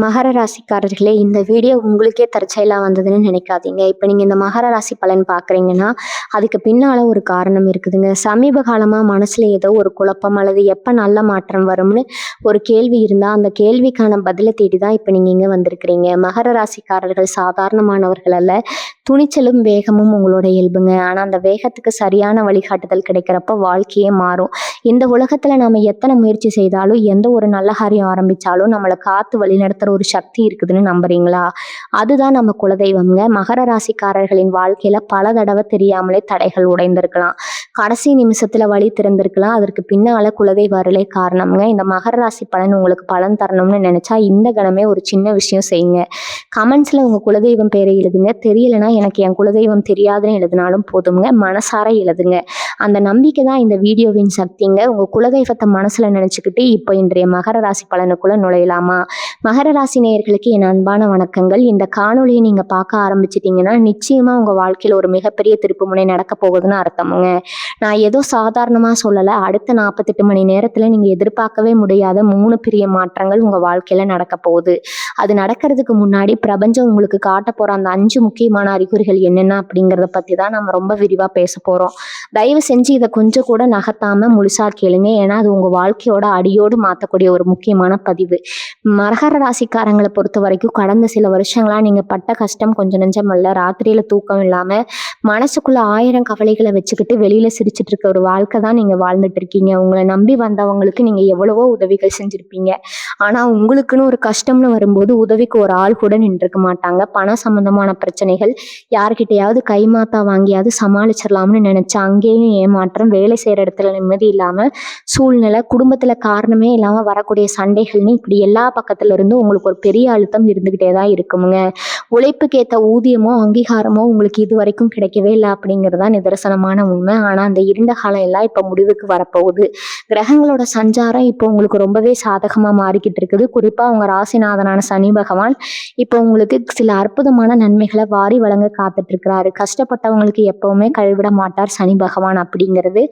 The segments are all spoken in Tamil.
மகர ராசிக்காரர்களே, இந்த வீடியோ உங்களுக்கே தற்செயலா வந்ததுன்னு நினைக்காதீங்க. இப்போ நீங்கள் இந்த மகர ராசி பலன் பார்க்குறீங்கன்னா, அதுக்கு பின்னால் ஒரு காரணம் இருக்குதுங்க. சமீப காலமாக மனசில் ஏதோ ஒரு குழப்பம் அல்லது எப்போ நல்ல மாற்றம் வரும்னு ஒரு கேள்வி இருந்தால், அந்த கேள்விக்கான பதிலை தேடி தான் இப்போ நீங்கள் இங்கே வந்திருக்கிறீங்க. மகர ராசிக்காரர்கள் சாதாரணமானவர்கள் அல்ல. துணிச்சலும் வேகமும் உங்களோட இயல்புங்க. ஆனால் அந்த வேகத்துக்கு சரியான வழிகாட்டுதல் கிடைக்கிறப்ப வாழ்க்கையே மாறும். இந்த உலகத்தில் நம்ம எத்தனை முயற்சி செய்தாலும், எந்த ஒரு நல்ல காரியம் ஆரம்பித்தாலும் நம்மளை காத்து வழிநடத்துகிற ஒரு சக்தி இருக்குதுன்னு நம்புறீங்களா? அதுதான் நம்ம குலதெய்வம்ங்க. மகர ராசிக்காரர்களின் வாழ்க்கையில பல தடவை தெரியாமலே தடைகள் உடைந்திருக்கலாம். கடைசி நிமிஷத்துல வழி திறந்திருக்கலாம். அதற்கு பின்னால குலதெய்வ அருளே காரணம்ங்க. இந்த மகர ராசி பலன் உங்களுக்கு பலன் தரணும்னு நினைச்சா இந்த கணமே ஒரு சின்ன விஷயம் செய்யுங்க. கமெண்ட்ஸ்ல உங்க குலதெய்வம் பேரை எழுதுங்க. தெரியலனா எனக்கு என் குலதெய்வம் தெரியாதுன்னு எழுதினாலும் போதுங்க. மனசார எழுதுங்க. அந்த நம்பிக்கை தான் இந்த வீடியோவின் சக்திங்க. உங்க குலதெய்வத்தை மனசுல நினைச்சுக்கிட்டு இப்போ இன்றைய மகர ராசி பலனுக்குள்ள நுழையலாமா? மகர ராசி நேயர்களுக்கு என் அன்பான வணக்கங்கள். இந்த காணொலியை நீங்க பார்க்க ஆரம்பிச்சிட்டீங்கன்னா நிச்சயமா உங்க வாழ்க்கையில ஒரு மிகப்பெரிய திருப்புமுனை நடக்க போகுதுன்னு அர்த்தமுங்க. நான் ஏதோ சாதாரணமா சொல்லல. அடுத்த 48 மணி நேரத்துல நீங்க எதிர்பார்க்கவே முடியாத 3 பெரிய மாற்றங்கள் உங்க வாழ்க்கையில நடக்க போகுது. அது நடக்கிறதுக்கு முன்னாடி பிரபஞ்சம் உங்களுக்கு காட்ட போற அந்த 5 முக்கியமான அறிகுறிகள் என்னென்ன அப்படிங்கிறத பத்தி தான் நம்ம ரொம்ப விரிவா பேச போறோம். தயவு செஞ்சு இதை கொஞ்சம் கூட நகர்த்தாம முழுசா கேளுங்க. ஏன்னா அது உங்க வாழ்க்கையோட அடியோடு மாற்றக்கூடிய ஒரு முக்கியமான பதிவு. மகர ராசிக்காரங்களை பொறுத்த வரைக்கும் கடந்த சில வருஷங்களா நீங்க பட்ட கஷ்டம் கொஞ்சம் நெஞ்சம் அல்ல. ராத்திரியில தூக்கம் இல்லாம மனசுக்குள்ள 1000 கவலைகளை வச்சுக்கிட்டு வெளியில சிரிச்சிட்டு இருக்க ஒரு வாழ்க்கை தான் நீங்க வாழ்ந்துட்டு இருக்கீங்க. உங்களை நம்பி வந்தவங்களுக்கு நீங்க எவ்வளவோ உதவிகள் செஞ்சிருப்பீங்க. ஆனா உங்களுக்குன்னு ஒரு கஷ்டம்னு வரும்போது உதவிக்கு ஒரு ஆள் கூட நின்றுக்க மாட்டாங்க. பண சம்பந்தமான பிரச்சனைகள், யார்கிட்டையாவது கைமாத்தா வாங்கியாவது சமாளிச்சிடலாம்னு நினைச்சா அங்கேயும் ஏமாற்றம், வேலை செய்யற இடத்துல நிம்மதி இல்லாம சூழ்நிலை, குடும்பத்துல காரணமே இல்லாம வரக்கூடிய சண்டைகள்னு இப்படி எல்லா பக்கத்துல இருந்து உங்களுக்கு ஒரு பெரிய அழுத்தம் இருந்துகிட்டே தான் இருக்குமுங்க. உழைப்புக்கு ஏற்ற ஊதியமோ அங்கீகாரமோ உங்களுக்கு இது வரைக்கும் கிடைக்கவே இல்லை அப்படிங்கிறதா நிதர்சனமான உண்மை. ஆனா அந்த இருண்ட காலம் எல்லாம் இப்ப முடிவுக்கு வரப்போகுது. கிரகங்களோட சஞ்சாரம் இப்போ உங்களுக்கு ரொம்பவே சாதகமா மாறிக்கிட்டு இருக்குது. குறிப்பா உங்க ராசிநாதனான சனி பகவான் இப்போ உங்களுக்கு சில அற்புதமான நன்மைகளை வாரி வழங்க காத்துட்டு இருக்கிறாரு. கஷ்டப்பட்டவங்களுக்கு எப்பவுமே கைவிட மாட்டார் சனி பகவான் அப்படிங்கிறது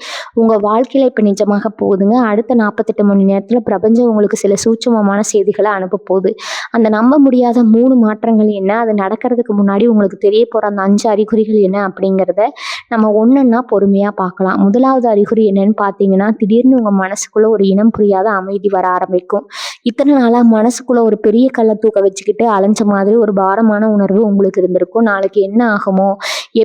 உங்க வாழ்க்கையில இப்ப நிஜமாக போகுதுங்க. அடுத்த 48 மணி நேரத்துல பிரபஞ்சம் உங்களுக்கு சில சூட்சமமான செய்திகளை அனுப்ப போகுது. அந்த நம்ப முடியாத 3 மாற்றங்கள் என்ன, அது நடக்கிறதுக்கு முன்னாடி உங்களுக்கு தெரிய போற அந்த 5 அறிகுறிகள் என்ன அப்படிங்கிறத நம்ம ஒன்னொன்னா பொறுமையா பார்க்கலாம். முதலாவது அறிகுறி என்னன்னு பார்த்தீங்கன்னா, திடீர்னு உங்க மனசுக்குள்ள ஒரு இனம் புரியாத அமைதி வர ஆரம்பிக்கும். இத்தனை நாளா மனசுக்குள்ள ஒரு பெரிய கல்லை தூக்க வச்சுக்கிட்டு அலைஞ்ச மாதிரி ஒரு பாரமான உணர்வு உங்களுக்கு இருந்திருக்கும். நாளைக்கு என்ன ஆகுமோ,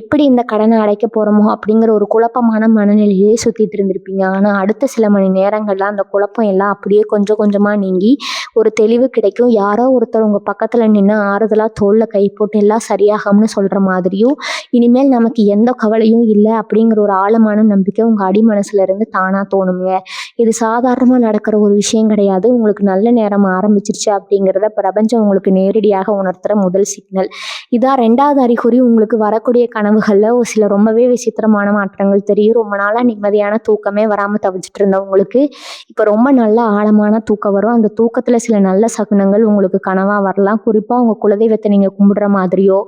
எப்படி இந்த கடனை அடைக்க போறோமோ அப்படிங்கிற ஒரு குழப்பமான மனநிலையே சுத்திட்டு இருந்திருப்பீங்க. ஆனா அடுத்த சில மணி நேரங்கள்ல அந்த குழப்பம் எல்லாம் அப்படியே கொஞ்சம் கொஞ்சமா நீங்கி ஒரு தெளிவு கிடைக்கும். யாரோ ஒருத்தர் உங்க பக்கத்துல நின்று ஆறுதலா தோல்ல கை போட்டு எல்லாம் சரியாகும்னு சொல்ற மாதிரியும், இனிமேல் நமக்கு எந்த கவலையும் இல்லை அப்படிங்கிற ஒரு ஆழமான நம்பிக்கை உங்க அடி மனசுல இருந்து தானா தோணுங்க. இது சாதாரணமா நடக்கிற ஒரு விஷயம் கிடையாது. உங்களுக்கு நல்ல நேரம் ஆரம்பிச்சிருச்சு அப்படிங்கிறத பிரபஞ்சம் உங்களுக்கு நேரடியாக உணர்த்துற முதல் சிக்னல். இதான் 2வது அறிகுறி. உங்களுக்கு வரக்கூடிய கனவுகள்ல ஒரு சில ரொம்பவே விசித்திரமான மாற்றங்கள் தெரியும். ரொம்ப நாளா நிம்மதியான தூக்கமே வராம தவிச்சிட்டு இருந்தவங்களுக்கு இப்ப ரொம்ப நல்ல ஆழமான தூக்கம் வரும். அந்த தூக்கத்துல சில நல்ல சகுனங்கள் உங்களுக்கு கனவா வரலாம். குறிப்பா உங்க குலதெய்வத்தை நீங்க கும்பிடுற மாதிரியோ,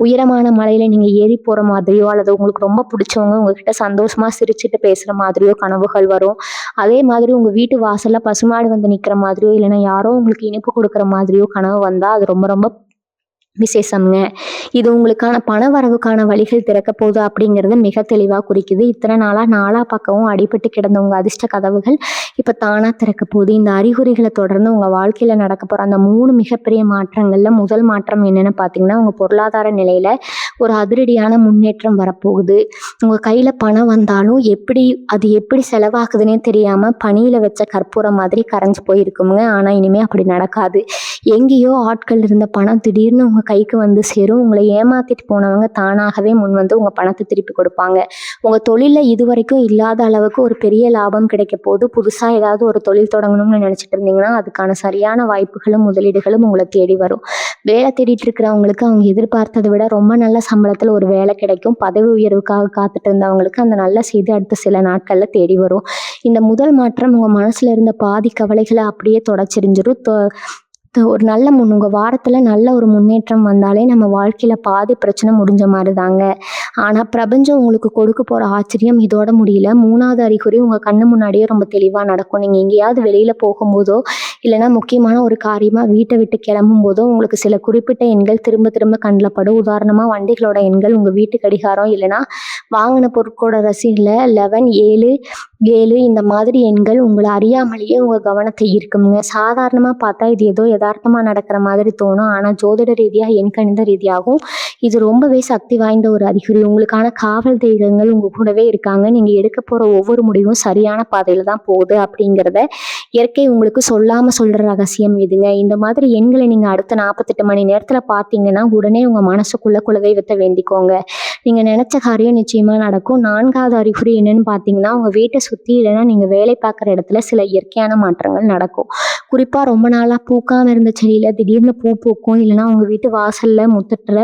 உயரமான மலையில நீங்க ஏறி போற மாதிரியோ, அல்லது உங்களுக்கு ரொம்ப பிடிச்சவங்க உங்ககிட்ட சந்தோஷமா சிரிச்சுட்டு பேசுற மாதிரியோ கனவுகள் வரும். அதே மாதிரி உங்க வீட்டு வாசல்ல பசுமாடு வந்து நிக்கிற மாதிரியோ, இல்லைன்னா யாரோ உங்களுக்கு இனிப்பு கொடுக்குற மாதிரியோ கனவு வந்தா அது ரொம்ப ரொம்ப விசேஷம்ங்க. இது உங்களுக்கான பண வரவுக்கான வழிகள் திறக்க போகுது அப்படிங்கிறது மிக தெளிவா குறிக்குது. இத்தனை நாளா பக்கமும் அடிபட்டு கிடந்த உங்க அதிர்ஷ்ட கதவுகள் இப்ப தானா திறக்க போகுது. இந்த அறிகுறிகளை தொடர்ந்து உங்க வாழ்க்கையில நடக்க போற அந்த 3 மிகப்பெரிய மாற்றங்கள்ல முதல் மாற்றம் என்னன்னு பாத்தீங்கன்னா, உங்க பொருளாதார நிலையில ஒரு அதிரடியான முன்னேற்றம் வரப்போகுது. உங்க கையில பணம் வந்தாலும் அது எப்படி செலவாகுதுன்னே தெரியாம பனியில வச்ச கற்பூரம் மாதிரி கரைஞ்சு போயிருக்குங்க. ஆனா இனிமே அப்படி நடக்காது. எங்கேயோ ஆட்கள் இருந்த பணம் திடீர்னு உங்க கைக்கு வந்து சேரும். உங்களை ஏமாத்திட்டு போனவங்க தானாகவே முன் வந்து உங்க பணத்தை திருப்பி கொடுப்பாங்க. உங்க தொழில இதுவரைக்கும் இல்லாத அளவுக்கு ஒரு பெரிய லாபம் கிடைக்க போது. புதுசா ஏதாவது ஒரு தொழில் தொடங்கணும்னு நினைச்சிட்டு இருந்தீங்கன்னா அதுக்கான சரியான வாய்ப்புகளும் முதலீடுகளும் உங்களை தேடி வரும். வேலை தேடிட்டு இருக்கிறவங்களுக்கு அவங்க எதிர்பார்த்ததை விட ரொம்ப நல்ல சம்பளத்துல ஒரு வேலை கிடைக்கும். பதவி உயர்வுக்காக காத்துட்டு இருந்தவங்களுக்கு அந்த நல்ல செய்தி அடுத்த சில நாட்கள்ல தேடி வரும். இந்த முதல் மாற்றம் உங்க மனசுல இருந்த பாதி கவலைகளை அப்படியே தொடச்சிரிஞ்சிடும். ஒரு நல்ல உங்க வாரத்துல நல்ல ஒரு முன்னேற்றம் வந்தாலே நம்ம வாழ்க்கையில பாதி பிரச்சனை முடிஞ்ச மாதிரி தாங்க. ஆனா பிரபஞ்சம் உங்களுக்கு கொடுக்க போற ஆச்சரியம் இதோட முடியல. 3வது அறிகுறி உங்க கண்ணு முன்னாடியே ரொம்ப தெளிவா நடக்கும். நீங்க எங்கேயாவது வெளியில போகும்போதோ, இல்லைன்னா முக்கியமான ஒரு காரியமாக வீட்டை விட்டு கிளம்பும் போதோ உங்களுக்கு சில குறிப்பிட்ட எண்கள் திரும்ப திரும்ப கண்ணில் படும். உதாரணமாக வண்டிகளோட எண்கள், உங்கள் வீட்டு கடிகாரம், இல்லைன்னா வாங்கின பொருட்களோட ரசீடில் 11 7 7 இந்த மாதிரி எண்கள் உங்களை அறியாமலேயே உங்கள் கவனத்தை ஈர்க்குங்க. சாதாரணமாக பார்த்தா இது ஏதோ யதார்த்தமாக நடக்கிற மாதிரி தோணும். ஆனால் ஜோதிட ரீதியாக, எண்கணித ரீதியாகவும் இது ரொம்பவே சக்தி வாய்ந்த ஒரு அறிகுறி. உங்களுக்கான காவல் தெய்வங்கள் உங்கள் கூடவே இருக்காங்க. நீங்கள் எடுக்க போகிற ஒவ்வொரு முடிவும் சரியான பாதையில் தான் போகுது அப்படிங்கிறத இயற்கை உங்களுக்கு சொல்லாமல் சொல்கிற ரகசியம் இதுங்க. இந்த மாதிரி எண்களை நீங்கள் அடுத்த 48 மணி நேரத்தில் பார்த்தீங்கன்னா உடனே உங்கள் மனசுக்குள்ளே குலதெய்வத்தை வேண்டிக்கோங்க. நீங்கள் நினச்ச காரியம் நிச்சயமாக நடக்கும். 4வது அறிகுறி என்னன்னு பார்த்தீங்கன்னா, உங்கள் வீட்டை சுற்றி இல்லைன்னா நீங்கள் வேலை பார்க்குற இடத்துல சில இயற்கையான மாற்றங்கள் நடக்கும். குறிப்பாக ரொம்ப நாளாக பூக்காமல் இருந்த செடியில் திடீர்னு பூ பூக்கும். இல்லைன்னா உங்கள் வீட்டு வாசலில் முத்தத்தில்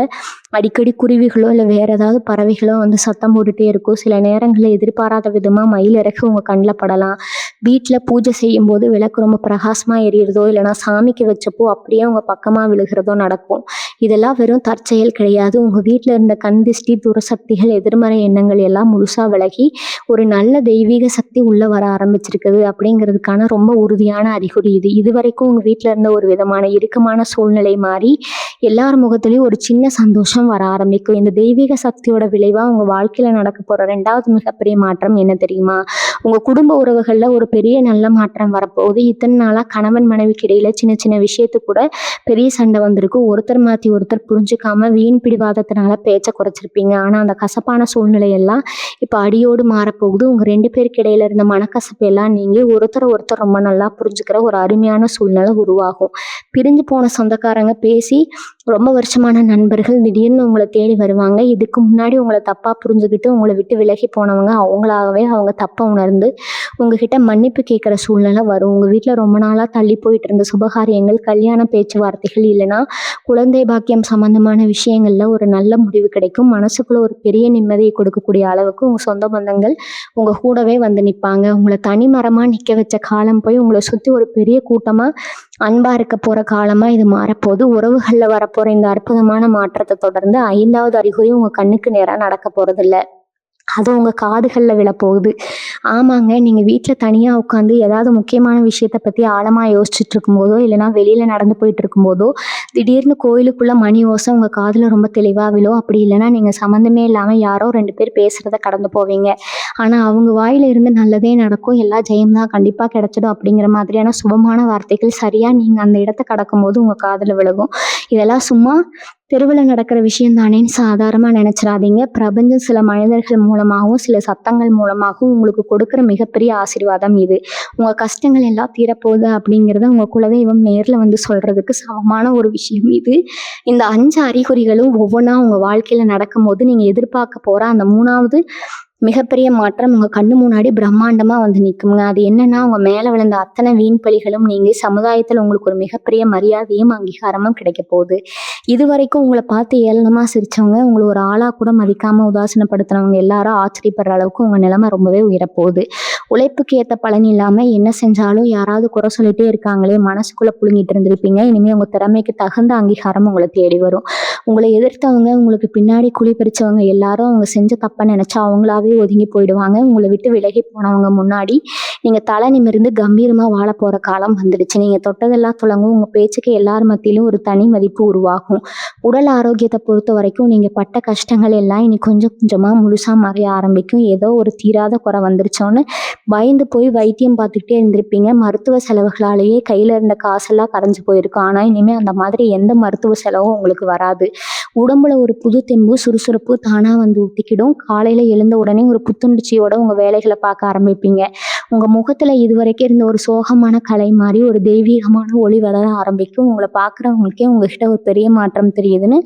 அடிக்கடி குருவிகளோ இல்லை வேறு ஏதாவது பறவைகளோ வந்து சத்தம் போட்டுகிட்டே இருக்கும். சில நேரங்களில் எதிர்பாராத விதமாக மயில் இறகு உங்கள் கண்ணில் படலாம். வீட்டில் பூஜை செய்யும்போது விளக்கு ரொம்ப பிரகாசமாக எரியிறதோ இல்லைனா சாமிக்கு வச்ச பூ அப்படியே உங்கள் பக்கமாக விழுகிறதோ நடக்கும். இதெல்லாம் வெறும் தற்செயல் கிடையாது. உங்கள் வீட்டில் இருந்த கண் திஷ்டி, துரசக்திகள், எதிர்மறை எண்ணங்கள் எல்லாம் முழுசாக விலகி ஒரு நல்ல தெய்வீக சக்தி உள்ளே வர ஆரம்பிச்சிருக்குது அப்படிங்கிறதுக்கான ரொம்ப உறுதியான அறிகுறி இது. இது வரைக்கும் உங்கள் வீட்டில் இருந்த ஒரு விதமான இறுக்கமான சூழ்நிலை மாறி எல்லார் முகத்துலேயும் ஒரு சின்ன சந்தோஷம் வர ஆரம்பிக்கும். இந்த தெய்வீக சக்தியோட விளைவாக உங்கள் வாழ்க்கையில் நடக்க போகிற 2வது மிகப்பெரிய மாற்றம் என்ன தெரியுமா? உங்கள் குடும்ப உறவுகளில் ஒரு பெரிய நல்ல மாற்றம் வரப்போகுது. இத்தனை நாளாக கணவன் மனைவிக்கு இடையில சின்ன சின்ன விஷயத்துக்கு கூட பெரிய சண்டை வந்திருக்கும். ஒருத்தர் மாற்றி ஒருத்தர் புரிஞ்சுக்காம வீண் பிடிவாதத்தினால பேச்சை குறைச்சிருப்பீங்க. ஆனால் அந்த கசப்பான சூழ்நிலையெல்லாம் இப்போ அடியோடு மாறப்போகுது. உங்கள் 2 பேருக்கு இடையில இருந்த மனக்கசப்பு எல்லாம் நீங்கி ஒருத்தர் ரொம்ப நல்லா புரிஞ்சுக்கிற ஒரு அருமையான சூழ்நிலை உருவாகும். பிரிஞ்சு போன சொந்தக்காரங்க பேசி ரொம்ப வருஷமான நண்பர்கள் திடீர்னு உங்களை தேடி வருவாங்க. இதுக்கு முன்னாடி உங்களை தப்பாக புரிஞ்சுக்கிட்டு உங்களை விட்டு விலகி போனவங்க அவங்களாகவே அவங்க தப்பை உணர்ந்து உங்ககிட்ட மன்னிப்பு கேட்குற சூழ்நிலை வரும். உங்கள் வீட்டில் ரொம்ப நாளாக தள்ளி போயிட்டு இருந்த சுபகாரியங்கள், கல்யாண பேச்சுவார்த்தைகள் இல்லைன்னா குழந்தை பாக்கியம் சம்மந்தமான விஷயங்களில் ஒரு நல்ல முடிவு கிடைக்கும். மனசுக்குள்ளே ஒரு பெரிய நிம்மதியை கொடுக்கக்கூடிய அளவுக்கு உங்கள் சொந்த பந்தங்கள் உங்கள் கூடவே வந்து நிற்பாங்க. உங்களை தனிமரமாக நிற்க வச்ச காலம் போய் உங்களை சுற்றி ஒரு பெரிய கூட்டமாக அன்பாக இருக்க போகிற காலமாக இது மாறப்போகுது. உறவுகளில் வரப்போகிற இந்த அற்புதமான மாற்றத்தை தொடர்ந்து 5வது அறிகுறி உங்கள் கண்ணுக்கு நேராக நடக்க போகிறதில்ல, அது உங்கள் காதுகளில் விழப்போகுது. ஆமாங்க, நீங்கள் வீட்டில் தனியாக உட்காந்து ஏதாவது முக்கியமான விஷயத்தை பற்றி ஆழமாக யோசிச்சுட்டு இருக்கும்போதோ இல்லைனா வெளியில் நடந்து போயிட்டு இருக்கும்போதோ திடீர்னு கோயிலுக்குள்ளே மணி ஓசை உங்கள் காதில் ரொம்ப தெளிவாக விழும். அப்படி இல்லைனா நீங்கள் சம்மந்தமே இல்லாமல் யாரோ 2 பேர் பேசுகிறத கடந்து போவீங்க. ஆனால் அவங்க வாயில் இருந்து நல்லதே நடக்கும், எல்லா ஜெயம்தான் கண்டிப்பாக கிடைச்சிடும் அப்படிங்கிற மாதிரியான சுபமான வார்த்தைகள் சரியாக நீங்கள் அந்த இடத்த கடக்கும்போது உங்கள் காதில் விழுகும். இதெல்லாம் சும்மா தெருவில் நடக்கிற விஷயம் தானேன்னு சாதாரணமாக நினச்சிடாதீங்க. பிரபஞ்சம் சில மனிதர்கள் மூலமாகவும் சில சத்தங்கள் மூலமாகவும் உங்களுக்கு கொடுக்குற மிகப்பெரிய ஆசீர்வாதம் இது. உங்கள் கஷ்டங்கள் எல்லாம் தீரப்போகுது அப்படிங்கிறத உங்கள் குலதெய்வம் நேரில் வந்து சொல்கிறதுக்கு சமமான ஒரு விஷயம் இது. இந்த 5 அறிகுறிகளும் ஒவ்வொன்றா உங்கள் வாழ்க்கையில் நடக்கும்போது நீங்கள் எதிர்பார்க்க போகிற அந்த 3வது மிகப்பெரிய மாற்றம் உங்கள் கண்ணு முன்னாடி பிரம்மாண்டமாக வந்து நிற்குங்க. அது என்னன்னா, உங்கள் மேலே விழுந்த அத்தனை வீண் பழிகளும் நீங்கி சமுதாயத்தில் உங்களுக்கு ஒரு மிகப்பெரிய மரியாதையும் அங்கீகாரமும் கிடைக்க போகுது. இது வரைக்கும் உங்களை பார்த்து ஏளனமாக சிரித்தவங்க, உங்களை ஒரு ஆளாக கூட மதிக்காமல் உதாசீனப்படுத்துனவங்க எல்லாரும் ஆச்சரியப்படுற அளவுக்கு உங்கள் நிலைமை ரொம்பவே உயரப்போகுது. உழைப்புக்கு ஏற்ற பலன் இல்லாமல் என்ன செஞ்சாலும் யாராவது குறை சொல்லிகிட்டே இருக்காங்களே மனசுக்குள்ளே புழுங்கிட்டு இருந்திருப்பீங்க. இனிமேல் உங்கள் திறமைக்கு தகுந்த அங்கீகாரம் உங்களை தேடி வரும். உங்களை எதிர்த்தவங்க, உங்களுக்கு பின்னாடி குழி பறிச்சவங்க எல்லாரும் அவங்க செஞ்ச தப்பை நினச்சா அவங்களாவே ஒதுங்கி போயிடுவாங்க. உங்களை விட்டு விலகி போனவங்க முன்னாடி நீங்கள் தலை நிமிர்ந்து கம்பீரமாக வாழ போகிற காலம் வந்துடுச்சு. நீங்கள் தொட்டதெல்லாம் துலங்கும். உங்கள் பேச்சுக்கு எல்லார் மத்தியிலும் ஒரு தனி மதிப்பு உருவாகும். உடல் ஆரோக்கியத்தை பொறுத்த வரைக்கும் நீங்கள் பட்ட கஷ்டங்கள் எல்லாம் இனி கொஞ்சம் கொஞ்சமாக முழுசாக மறைய ஆரம்பிக்கும். ஏதோ ஒரு தீராத குறை வந்துருச்சோன்னு பயந்து போய் வைத்தியம் பார்த்துக்கிட்டே இருந்திருப்பீங்க. மருத்துவ செலவுகளாலேயே கையில் இருந்த காசெல்லாம் கரைஞ்சு போயிருக்கும். ஆனால் இனிமேல் அந்த மாதிரி எந்த மருத்துவ செலவும் உங்களுக்கு வராது. உடம்புல ஒரு புது தெம்பு, சுறுசுறுப்பு தானாக வந்து ஊத்திக்கிடும். காலையில் எழுந்த உடனே ஒரு புத்துணர்ச்சியோட உங்கள் வேலைகளை பார்க்க ஆரம்பிப்பீங்க. உங்கள் முகத்தில் இதுவரைக்கும் இருந்த ஒரு சோகமான கலை மாதிரி ஒரு தெய்வீகமான ஒளி வளர ஆரம்பிக்கும். உங்களை பார்க்குறவங்களுக்கே உங்ககிட்ட ஒரு பெரிய மாற்றம் தெரியுதுன்னு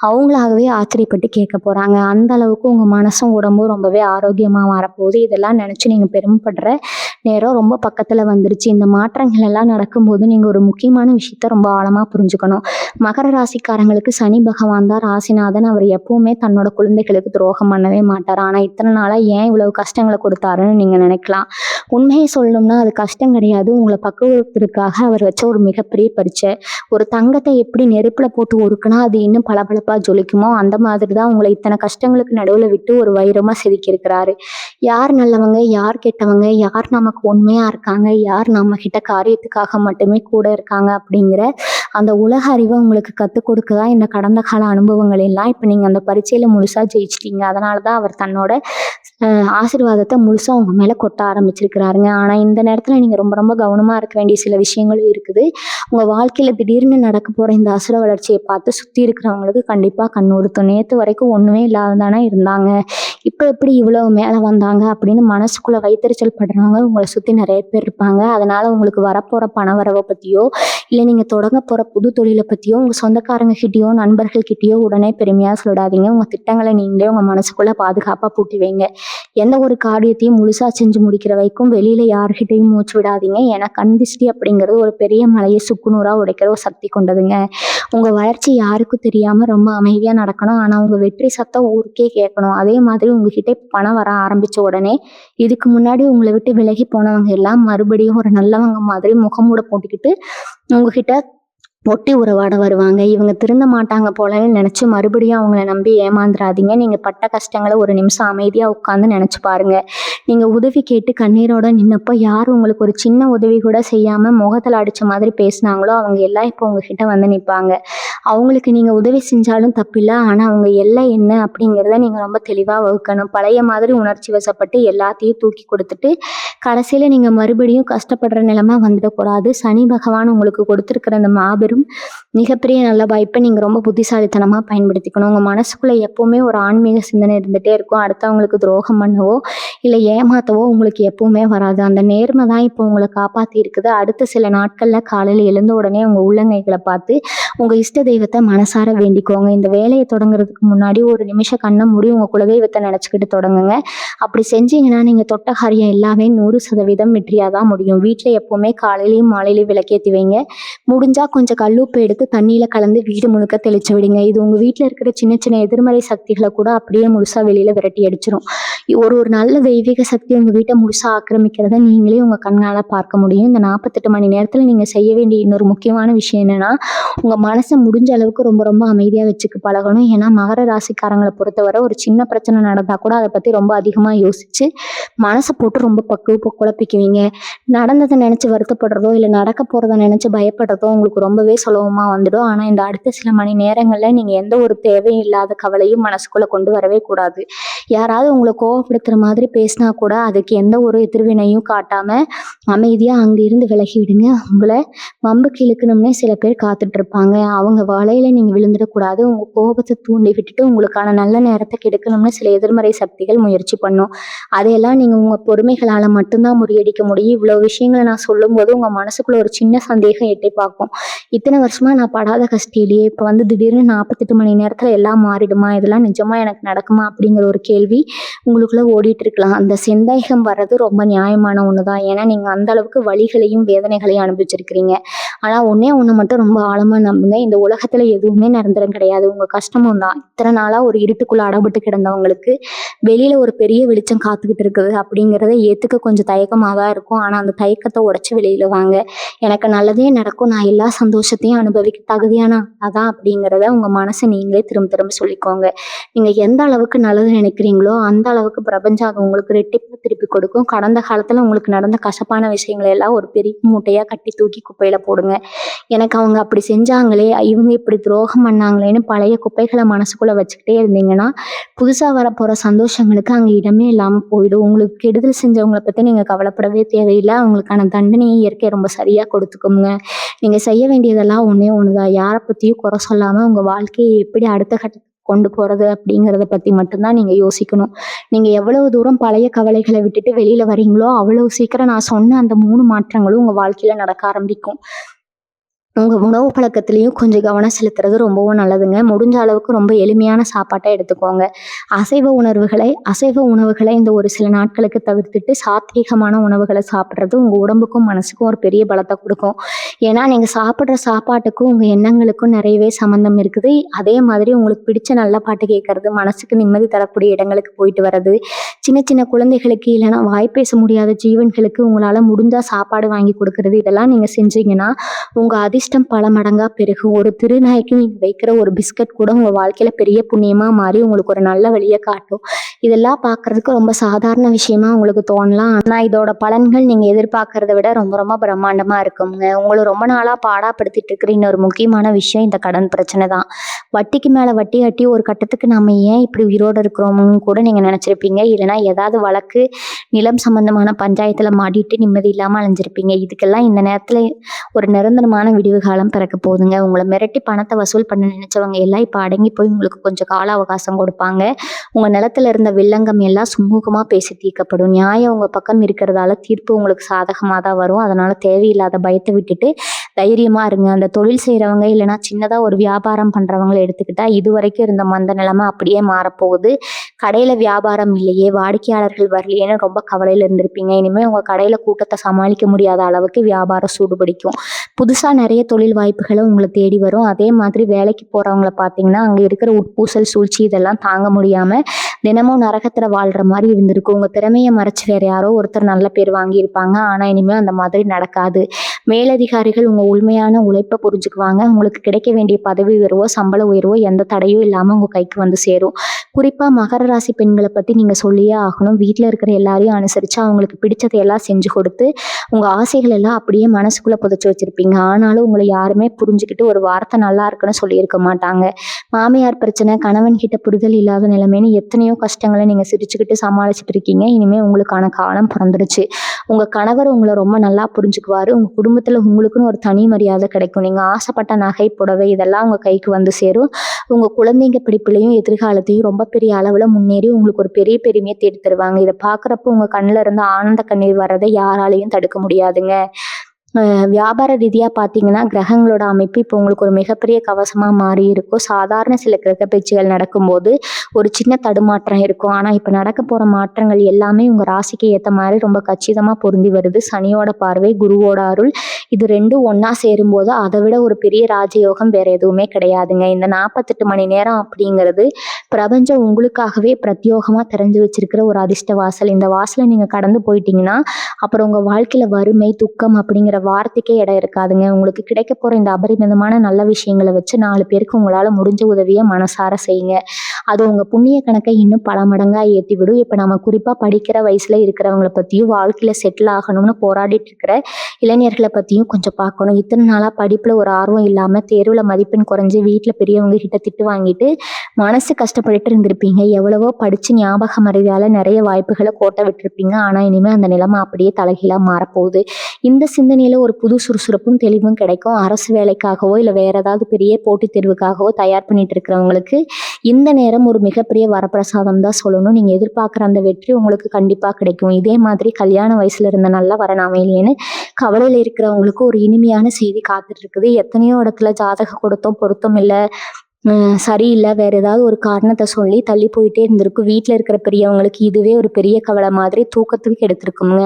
அவங்களாகவே ஆச்சரியப்பட்டு கேட்க போகிறாங்க. அந்த அளவுக்கு உங்கள் மனசும் உடம்பும் ரொம்பவே ஆரோக்கியமாக மாறப்போகுது. இதெல்லாம் நினச்சி நீங்கள் பெருமைப்படுற நேரம் ரொம்ப பக்கத்தில் வந்துருச்சு. இந்த மாற்றங்கள் எல்லாம் நடக்கும்போது நீங்கள் ஒரு முக்கியமான விஷயத்த ரொம்ப ஆழமாக புரிஞ்சுக்கணும். மகர ராசிக்காரங்களுக்கு சனி பகவான் தான் ராசிநாதன். அவர் எப்பவுமே தன்னோட குழந்தைகளுக்கு துரோகம் பண்ணவே மாட்டார். ஆனா இத்தனை நாளா ஏன் இவ்வளவு கஷ்டங்களை கொடுத்தாருன்னு நீங்க நினைக்கலாம். உண்மையை சொல்லணும்னா அது கஷ்டம் கிடையாது. உங்களை பக்குவத்திற்காக அவர் வச்ச ஒரு மிகப்பெரிய பரீட்சை. ஒரு தங்கத்தை எப்படி நெருப்புல போட்டு உருக்குனா அது இன்னும் பளபளப்பா ஜொலிக்குமோ அந்த மாதிரி தான் உங்களை இத்தனை கஷ்டங்களுக்கு நடுவுல விட்டு ஒரு வைரமா செதுக்கி இருக்கிறாரு. யார் நல்லவங்க, யார் கெட்டவங்க, யார் நமக்கு உண்மையா இருக்காங்க, யார் நம்ம கிட்ட காரியத்துக்காக மட்டுமே கூட இருக்காங்க அப்படிங்கிற அந்த உலக அறிவை உங்களுக்கு கற்றுக் கொடுக்க தான் இந்த கடந்த கால அனுபவங்கள் எல்லாம். இப்போ நீங்கள் அந்த பரீட்சையில் முழுசாக ஜெயிச்சிட்டீங்க. அதனால தான் அவர் தன்னோட ஆசீர்வாதத்தை முழுசாக உங்கள் மேலே கொட்ட ஆரம்பிச்சிருக்கிறாருங்க. ஆனால் இந்த நேரத்தில் நீங்கள் ரொம்ப ரொம்ப கவனமாக இருக்க வேண்டிய சில விஷயங்களும் இருக்குது. உங்கள் வாழ்க்கையில் திடீர்னு நடக்க போகிற இந்த அசுர வளர்ச்சியை பார்த்து சுற்றி இருக்கிறவங்களுக்கு கண்டிப்பாக கண் உறுத்தும். நேற்று வரைக்கும் ஒன்றுமே இல்லாததானே இருந்தாங்க, இப்போ எப்படி இவ்வளோ மேலே வந்தாங்க அப்படின்னு மனசுக்குள்ளே வைத்தறிச்சல் படுறவங்க உங்களை சுற்றி நிறைய பேர் இருப்பாங்க. அதனால் உங்களுக்கு வரப்போகிற பண வரவை பற்றியோ இல்லை நீங்கள் தொடங்க போகிற புது தொழிலை பற்றியோ உங்கள் சொந்தக்காரங்க கிட்டேயோ நண்பர்கள் கிட்டேயோ உடனே பெருமையாக சொல்லிடாதீங்க. உங்கள் திட்டங்களை நீங்களே உங்கள் மனசுக்குள்ளே பாதுகாப்பாக பூட்டி வைங்க. எந்த ஒரு காரியத்தையும் முழுசாக செஞ்சு முடிக்கிற வரைக்கும் வெளியில் யார்கிட்டையும் மூச்சு விடாதீங்க. ஏன்னா கண் திஷ்டி அப்படிங்கிறது ஒரு பெரிய மலையை சுக்குநூறாக உடைக்கிற ஒரு சக்தி கொண்டதுங்க. உங்கள் வளர்ச்சி யாருக்கும் தெரியாமல் ரொம்ப அமைதியாக நடக்கணும். ஆனால் உங்கள் வெற்றி சத்தம் ஊருக்கே கேட்கணும். அதே மாதிரி உங்ககிட்ட பணம் வர ஆரம்பித்த உடனே இதுக்கு முன்னாடி உங்களை விட்டு விலகி போனவங்க எல்லாம் மறுபடியும் ஒரு நல்லவங்க மாதிரி முகமூட போட்டுக்கிட்டு உங்ககிட்ட ஒட்டி உறவாட வருவாங்க. இவங்க திருந்த மாட்டாங்க போலன்னு நினச்சி மறுபடியும் அவங்கள நம்பி ஏமாந்துடாதீங்க. நீங்கள் பட்ட கஷ்டங்களை ஒரு நிமிஷம் அமைதியாக உட்காந்து நினச்சி பாருங்கள். நீங்கள் உதவி கேட்டு கண்ணீரோட நின்னப்போ யார் உங்களுக்கு ஒரு சின்ன உதவி கூட செய்யாமல் முகத்தில் அடித்த மாதிரி பேசினாங்களோ அவங்க எல்லாம் இப்போ உங்ககிட்ட வந்து நிற்பாங்க. அவங்களுக்கு நீங்கள் உதவி செஞ்சாலும் தப்பில்லை. ஆனால் அவங்க எல்லாம் என்ன அப்படிங்கிறத நீங்கள் ரொம்ப தெளிவாக வகுக்கணும். பழைய மாதிரி உணர்ச்சி வசப்பட்டு எல்லாத்தையும் தூக்கி கொடுத்துட்டு கடைசியில் நீங்கள் மறுபடியும் கஷ்டப்படுற நிலைமை வந்துடக்கூடாது. சனி பகவான் உங்களுக்கு கொடுத்துருக்கிற அந்த மாபெரும் மிகப்பெரிய நல்ல வாய்ப்பை நீங்கள் ரொம்ப புத்திசாலித்தனமாக பயன்படுத்திக்கணும். உங்கள் மனசுக்குள்ளே எப்போவுமே ஒரு ஆன்மீக சிந்தனை இருந்துகிட்டே இருக்கும். அடுத்தவங்களுக்கு துரோகம் பண்ணவோ இல்லை ஏமாத்தவோ உங்களுக்கு எப்பவுமே வராது. அந்த நேர்மை தான் இப்போ உங்களை காப்பாற்றி இருக்குது. அடுத்த சில நாட்களில் காலையில் எழுந்த உடனே உங்கள் உள்ளங்கைகளை பார்த்து உங்கள் இஷ்ட தெய்வத்தை மனசார வேண்டிக்கோங்க. இந்த வேலையை தொடங்குறதுக்கு முன்னாடி ஒரு நிமிஷம் கண்ணை மூடி உங்கள் குலதெய்வத்தை நினச்சிக்கிட்டு தொடங்குங்க. அப்படி செஞ்சீங்கன்னா நீங்கள் தொட்ட காரியம் எல்லாமே 100% வெற்றியாக தான் முடியும். வீட்டில் எப்போவுமே காலையிலையும் மாலையிலையும் விளக்கேற்றி வைங்க. முடிஞ்சால் கொஞ்சம் கல்லுப்பு எடுத்து தண்ணியில் கலந்து வீடு முழுக்க தெளிச்சு விடுங்க. இது உங்கள் வீட்டில் இருக்கிற சின்ன சின்ன எதிர்மறை சக்திகளை கூட அப்படியே முழுசாக வெளியில் விரட்டி அடிச்சிடும். ஒரு நல்ல தெய்வீக சக்தி உங்கள் வீட்டை முழுசாக ஆக்கிரமிக்கிறத நீங்களே உங்கள் கண்ணால் பார்க்க முடியும். இந்த 48 மணி நேரத்தில் நீங்கள் செய்ய வேண்டிய இன்னொரு முக்கியமான விஷயம் என்னென்னா உங்கள் மனசை முடிஞ்ச அளவுக்கு ரொம்ப ரொம்ப அமைதியாக வச்சுக்க பழகணும். ஏன்னா மகர ராசிக்காரங்களை பொறுத்தவரை ஒரு சின்ன பிரச்சனை நடந்தால் கூட அதை பற்றி ரொம்ப அதிகமாக யோசித்து மனசை போட்டு ரொம்ப குழப்பிக்குவீங்க. நடந்ததை நினச்சி வருத்தப்படுறதோ இல்லை நடக்க போகிறத நினச்சி பயப்படுறதோ உங்களுக்கு ரொம்பவே சுலபமாக வந்துடும். ஆனால் இந்த அடுத்த சில மணி நேரங்களில் நீங்கள் எந்த ஒரு தேவையில்லாத கவலையும் மனசுக்குள்ளே கொண்டு வரவே கூடாது. யாராவது உங்களை கோவப்படுத்துகிற மாதிரி பேசினா கூட அதுக்கு எந்த ஒரு எதிர்வினையும் காட்டாமல் அமைதியாக அங்கிருந்து விலகி விடுங்க. உங்களை வம்புக்கு இழுக்கணும்னே சில பேர் காத்துட்டு இருப்பாங்க. அவங்க வலையில நீங்கள் விழுந்துடக்கூடாது. உங்கள் கோபத்தை தூண்டி விட்டுட்டு உங்களுக்கான நல்ல நேரத்தை கெடுக்கணும்னு சில எதிர்மறை சக்திகள் முயற்சி பண்ணும். அதையெல்லாம் நீங்கள் உங்கள் பொறுமைகளால் மட்டும்தான் முறியடிக்க முடியும். இவ்வளோ விஷயங்களை நான் சொல்லும்போது உங்கள் மனசுக்குள்ள ஒரு சின்ன சந்தேகம் எட்டி பார்க்கும். இத்தனை வருஷமா நான் படாத கஷ்டிலேயே இப்போ வந்து திடீர்னு 48 மணி நேரத்தில் எல்லாம் மாறிடுமா, இதெல்லாம் நிஜமா எனக்கு நடக்குமா அப்படிங்கிற ஒரு கேள்வி உங்களுக்குள்ள ஓடிட்டு இருக்கலாம். அந்த சந்தேகம் வர்றது ரொம்ப நியாயமான ஒன்று தான். ஏன்னா நீங்கள் அந்த அளவுக்கு வலிகளையும் வேதனைகளையும் அனுபவிச்சிருக்கிறீங்க. ஆனால் ஒன்று மட்டும் ரொம்ப ஆழமாக நம்புங்க. இந்த உலகத்தில் எதுவுமே நிரந்தரம் கிடையாது. உங்கள் கஷ்டமும் தான். இத்தனை நாளாக ஒரு இருட்டுக்குள்ளே அடப்பட்டு கிடந்தவங்களுக்கு வெளியில் ஒரு பெரிய வெளிச்சம் காத்துக்கிட்டு இருக்குது அப்படிங்கிறத ஏற்றுக்க கொஞ்சம் தயக்கமாக தான் இருக்கும். ஆனால் அந்த தயக்கத்தை உடச்சி வெளியில் வாங்க. எனக்கு நல்லதே நடக்கும், நான் எல்லா சந்தோஷத்தையும் அனுபவிக்க தகுதியான அதான் அப்படிங்கிறத உங்கள் மனசை நீங்களே திரும்ப திரும்ப சொல்லிக்கோங்க. நீங்கள் எந்த அளவுக்கு நல்லது நினைக்கிறீங்களோ அந்த அளவுக்கு பிரபஞ்சம் அது உங்களுக்கு ரெட்டிப்பாக திருப்பி கொடுக்கும். கடந்த காலத்தில் உங்களுக்கு நடந்த கசப்பான விஷயங்களை எல்லாம் ஒரு பெரிய மூட்டையாக கட்டி தூக்கி குப்பையில் போடுங்க. எனக்கு அவங்க அப்படி செஞ்சாங்களே, இவங்க இப்படி துரோகம் பண்ணாங்களேன்னு பழைய குப்பைகளை மனசுக்குள்ளே வச்சுக்கிட்டே இருந்தீங்கன்னா புதுசாக வரப்போகிற சந்தோஷங்களுக்கு அங்கே இடமே இல்லாமல் போயிடும். உங்களுக்கு கெடுதல் செஞ்சவங்களை பற்றி நீங்கள் கவலைப்படவே தேவையில்லை. அவங்களுக்கான தண்டனையை இயற்கை ரொம்ப சரியாக கொடுத்துக்கோங்க. நீங்கள் செய்ய வேண்டியதெல்லாம் ஒன்றே ஒன்று தான். யாரை பற்றியும் குறை சொல்லாமல் உங்கள் வாழ்க்கையை எப்படி அடுத்த கட்டத்துக்கு கொண்டு போகிறது அப்படிங்கிறத பற்றி மட்டும்தான் நீங்கள் யோசிக்கணும். நீங்கள் எவ்வளவு தூரம் பழைய கவலைகளை விட்டுட்டு வெளியில் வரீங்களோ அவ்வளவு சீக்கிரம் நான் சொன்ன அந்த 3 மாற்றங்களும் உங்கள் வாழ்க்கையில் நடக்க ஆரம்பிக்கும். உங்கள் உணவு பழக்கத்துலேயும் கொஞ்சம் கவனம் செலுத்துறது ரொம்பவும் நல்லதுங்க. முடிஞ்ச அளவுக்கு ரொம்ப எளிமையான சாப்பாட்டை எடுத்துக்கோங்க. அசைவ உணவுகளை இந்த ஒரு சில நாட்களுக்கு தவிர்த்துட்டு சாத்வீகமான உணவுகளை சாப்பிட்றது உங்கள் உடம்புக்கும் மனசுக்கும் ஒரு பெரிய பலத்தை கொடுக்கும். ஏன்னா நீங்கள் சாப்பிட்ற சாப்பாட்டுக்கும் உங்கள் எண்ணங்களுக்கும் நிறையவே சம்மந்தம் இருக்குது. அதே மாதிரி உங்களுக்கு பிடிச்ச நல்ல பாட்டு கேட்கறது, மனசுக்கு நிம்மதி தரக்கூடிய இடங்களுக்கு போயிட்டு வர்றது, சின்ன சின்ன குழந்தைகளுக்கு இல்லைன்னா வாய் பேச முடியாத ஜீவன்களுக்கு உங்களால் முடிஞ்சால் சாப்பாடு வாங்கி கொடுக்கறது, இதெல்லாம் நீங்கள் செஞ்சீங்கன்னா உங்கள் அதிர்ஷ்டம் பல மடங்காக பெருகும். ஒரு திருநாய்க்கு நீங்கள் வைக்கிற ஒரு பிஸ்கட் கூட உங்கள் வாழ்க்கையில் பெரிய புண்ணியமாக மாறி உங்களுக்கு ஒரு நல்ல வழியை காட்டும். இதெல்லாம் பார்க்குறதுக்கு ரொம்ப சாதாரண விஷயமா உங்களுக்கு தோணலாம். ஆனால் இதோட பலன்கள் நீங்கள் எதிர்பார்க்கறத விட ரொம்ப ரொம்ப பிரம்மாண்டமாக இருக்குங்க. உங்களை ரொம்ப நாளாக பாடாப்படுத்திட்டு இருக்கிற இன்னொரு முக்கியமான விஷயம் இந்த கடன் பிரச்சனை தான். வட்டிக்கு மேலே வட்டி கட்டி ஒரு கட்டத்துக்கு நம்ம ஏன் இப்படி உயிரோடு இருக்கிறோம்னு கூட நீங்கள் நினச்சிருப்பீங்க. இல்லைனா ஏதாவது வழக்கு, நிலம் சம்பந்தமான பஞ்சாயத்தில் மாட்டிட்டு நிம்மதி இல்லாமல் அலைஞ்சிருப்பீங்க. இதுக்கெல்லாம் இந்த நேரத்தில் ஒரு நிரந்தரமான விடிவு காலம் பிறக்க போகுதுங்க. உங்களை மிரட்டி பணத்தை வசூல் பண்ண நினைச்சவங்க எல்லாம் இப்போ அடங்கி போய் உங்களுக்கு கொஞ்சம் கால அவகாசம் கொடுப்பாங்க. உங்கள் நிலத்துல இருந்த வில்லங்கம் எல்லாம் சுமூகமாக பேசி தீர்க்கப்படும். நியாயம் உங்கள் பக்கம் இருக்கிறதால தீர்ப்பு உங்களுக்கு சாதகமாக தான் வரும். அதனால் தேவையில்லாத பயத்தை விட்டுட்டு தைரியமாக இருங்க. அந்த தொழில் செய்கிறவங்க இல்லைனா சின்னதாக ஒரு வியாபாரம் பண்ணுறவங்களை எடுத்துக்கிட்டா இது வரைக்கும் இருந்த மந்த நிலைமை அப்படியே மாறப்போகுது. கடையில் வியாபாரம் இல்லையே, வாடிக்கையாளர்கள் வரலையேன்னு ரொம்ப கவலையில் இருந்திருப்பீங்க. இனிமேல் உங்கள் கடையில் கூட்டத்தை சமாளிக்க முடியாத அளவுக்கு வியாபாரம் சூடுபிடிக்கும். புதுசாக நிறைய தொழில் வாய்ப்புகளை உங்களை தேடி வரும். அதே மாதிரி வேலைக்கு போகிறவங்கள பார்த்தீங்கன்னா அங்கே இருக்கிற உட்பூசல், சூழ்ச்சி இதெல்லாம் தாங்க முடியாமல் தினமும் நரகத்தில் வாழ்கிற மாதிரி இருந்திருக்கும். உங்கள் திறமையை மறைச்சி வேறு யாரோ ஒருத்தர் நல்ல பேர் வாங்கியிருப்பாங்க. ஆனால் இனிமேல் அந்த மாதிரி நடக்காது. மேலதிகாரிகள் உங்கள் உண்மையான உழைப்பை புரிஞ்சுக்குவாங்க. உங்களுக்கு கிடைக்க வேண்டிய பதவி உயர்வோ சம்பள உயர்வோ எந்த தடையும் இல்லாமல் உங்கள் கைக்கு வந்து சேரும். குறிப்பாக மகர ராசி பெண்களை பற்றி நீங்கள் சொல்லியே ஆகணும். வீட்டில் இருக்கிற எல்லாரையும் அனுசரித்து அவங்களுக்கு பிடிச்சதையெல்லாம் செஞ்சு கொடுத்து உங்கள் ஆசைகள் எல்லாம் அப்படியே மனசுக்குள்ளே புதைச்சி வச்சுருப்பீங்க. ஆனாலும் உங்களை யாருமே புரிஞ்சுக்கிட்டு ஒரு வார்த்தை நல்லா இருக்குன்னு சொல்லியிருக்க மாட்டாங்க. மாமியார் பிரச்சனை, கணவன் கிட்ட புரிதல் இல்லாத நிலைமைன்னு எத்தனையோ கஷ்டங்களை நீங்கள் சிரிச்சுக்கிட்டு சமாளிச்சுட்டு இருக்கீங்க. இனிமேல் உங்களுக்கான காலம் பிறந்துருச்சு. உங்கள் கணவர் உங்களை ரொம்ப நல்லா புரிஞ்சுக்குவார். உங்கள் குடும்பத்தில் உங்களுக்குன்னு ஒரு தனி மரியாதை கிடைக்கும். நீங்கள் ஆசைப்பட்ட நகை, புடவை இதெல்லாம் உங்கள் கைக்கு வந்து சேரும். உங்கள் குழந்தைங்க படிப்புலையும் எதிர்காலத்தையும் ரொம்ப பெரிய அளவில் முன்னேறி உங்களுக்கு ஒரு பெரிய பெருமையை தேடி தருவாங்க. இதை பார்க்குறப்ப உங்கள் கண்ணில் இருந்து ஆனந்த கண்ணீர் வர்றதை யாராலையும் தடுக்க முடியாதுங்க. வியாபார ரீதியாக பார்த்தீங்கன்னா கிரகங்களோட அமைப்பு இப்போ உங்களுக்கு ஒரு மிகப்பெரிய கவசமாக மாறி இருக்கும். சாதாரண சில கிரக பேச்சுகள் நடக்கும்போது ஒரு சின்ன தடுமாற்றம் இருக்கும். ஆனால் இப்போ நடக்க போகிற மாற்றங்கள் எல்லாமே உங்கள் ராசிக்கு ஏற்ற மாதிரி ரொம்ப கச்சிதமாக பொருந்தி வருது. சனியோட பார்வை, குருவோட அருள், இது ரெண்டும் ஒன்றா சேரும்போது அதை விட ஒரு பெரிய ராஜயோகம் வேறு எதுவுமே கிடையாதுங்க. இந்த 48 மணி நேரம் அப்படிங்கிறது பிரபஞ்சம் உங்களுக்காகவே பிரத்யோகமாக தெரிஞ்சு வச்சிருக்கிற ஒரு அதிர்ஷ்ட வாசல். இந்த வாசலை நீங்கள் கடந்து போயிட்டீங்கன்னா அப்புறம் உங்கள் வாழ்க்கையில் வறுமை, துக்கம் அப்படிங்கிற வார்த்தைக்கே இடம் இருக்காதுங்க. உங்களுக்கு கிடைக்க போகிற இந்த அபரிமிதமான நல்ல விஷயங்களை வச்சு 4 பேருக்கு உங்களால் முடிஞ்ச உதவியை மனசார செய்யுங்க. அது உங்கள் புண்ணிய கணக்கை இன்னும் பல மடங்காக ஏற்றி விடும். இப்போ நம்ம குறிப்பாக படிக்கிற வயசில் இருக்கிறவங்கள பற்றியும் வாழ்க்கையில் செட்டில் ஆகணும்னு போராடிட்டு இருக்கிற இளைஞர்களை பற்றியும் கொஞ்சம் பார்க்கணும். இத்தனை நாளாக படிப்பில் ஒரு ஆர்வம் இல்லாமல் தேர்வில் மதிப்பெண் குறைஞ்சி வீட்டில் பெரியவங்க கிட்ட திட்டு வாங்கிட்டு மனசு கஷ்டப்பட்டுட்டு இருந்திருப்பீங்க. எவ்வளவோ படித்து ஞாபக மறதியால் நிறைய வாய்ப்புகளை கோட்டை விட்டுருப்பீங்க. ஆனால் இனிமேல் அந்த நிலைமை அப்படியே தலைகீழாக மாறப்போகுது. இந்த சிந்தனையில் ஒரு புது சுறுசுறுப்பும் தெளிவும் கிடைக்கும். அரசு வேலைக்காகவோ இல்லை வேறு ஏதாவது பெரிய போட்டித் தேர்வுக்காகவோ தயார் பண்ணிட்டு இருக்கிறவங்களுக்கு இந்த நேரம் ஒரு மிகப்பெரிய வரப்பிரசாதம் தான் சொல்லணும். நீங்கள் எதிர்பார்க்குற அந்த வெற்றி உங்களுக்கு கண்டிப்பாக கிடைக்கும். இதே மாதிரி கல்யாண வயசில் இருந்த நல்ல வரன் அமையலேன்னு கவலையில் இருக்கிறவங்களுக்கு ஒரு இனிமையான செய்தி காத்துட்டு இருக்குது. எத்தனையோ இடத்துல ஜாதகம் கொடுத்தோம், பொருத்தம் இல்லை, சரியில்லை, வேறு ஏதாவது ஒரு காரணத்தை சொல்லி தள்ளி போயிட்டே இருந்திருக்கும். வீட்டில் இருக்கிற பெரியவங்களுக்கு இதுவே ஒரு பெரிய கவலை மாதிரி தூக்கத்துக்கு எடுத்திருக்குங்க.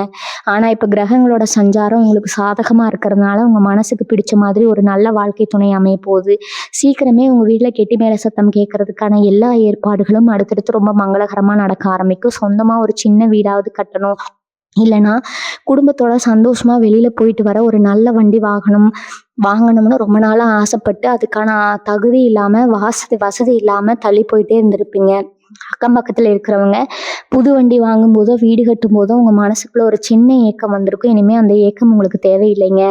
ஆனால் இப்போ கிரகங்களோட சஞ்சாரம் உங்களுக்கு சாதகமாக இருக்கிறதுனால உங்கள் மனசுக்கு பிடிச்ச மாதிரி ஒரு நல்ல வாழ்க்கை துணை அமைய போகுது. சீக்கிரமே உங்கள் வீட்டில் கெட்டி மேல சத்தம் கேட்கறதுக்கான எல்லா ஏற்பாடுகளும் அடுத்தடுத்து ரொம்ப மங்களகரமாக நடக்க ஆரம்பிக்கும். சொந்தமாக ஒரு சின்ன வீடாவது கட்டணும், இல்லைன்னா குடும்பத்தோட சந்தோஷமாக வெளியில் போயிட்டு வர ஒரு நல்ல வண்டி வாங்கணும்னு ரொம்ப நாளாக ஆசைப்பட்டு அதுக்கான தகுதி இல்லாமல் வசதி இல்லாமல் தள்ளி போயிட்டே இருந்திருப்பீங்க. அக்கம் பக்கத்தில் இருக்கிறவங்க புது வண்டி வாங்கும்போதோ வீடு கட்டும் போதோ உங்கள் மனசுக்குள்ள ஒரு சின்ன ஏக்கம் வந்திருக்கும். இனிமேல் அந்த ஏக்கம் உங்களுக்கு தேவையில்லைங்க.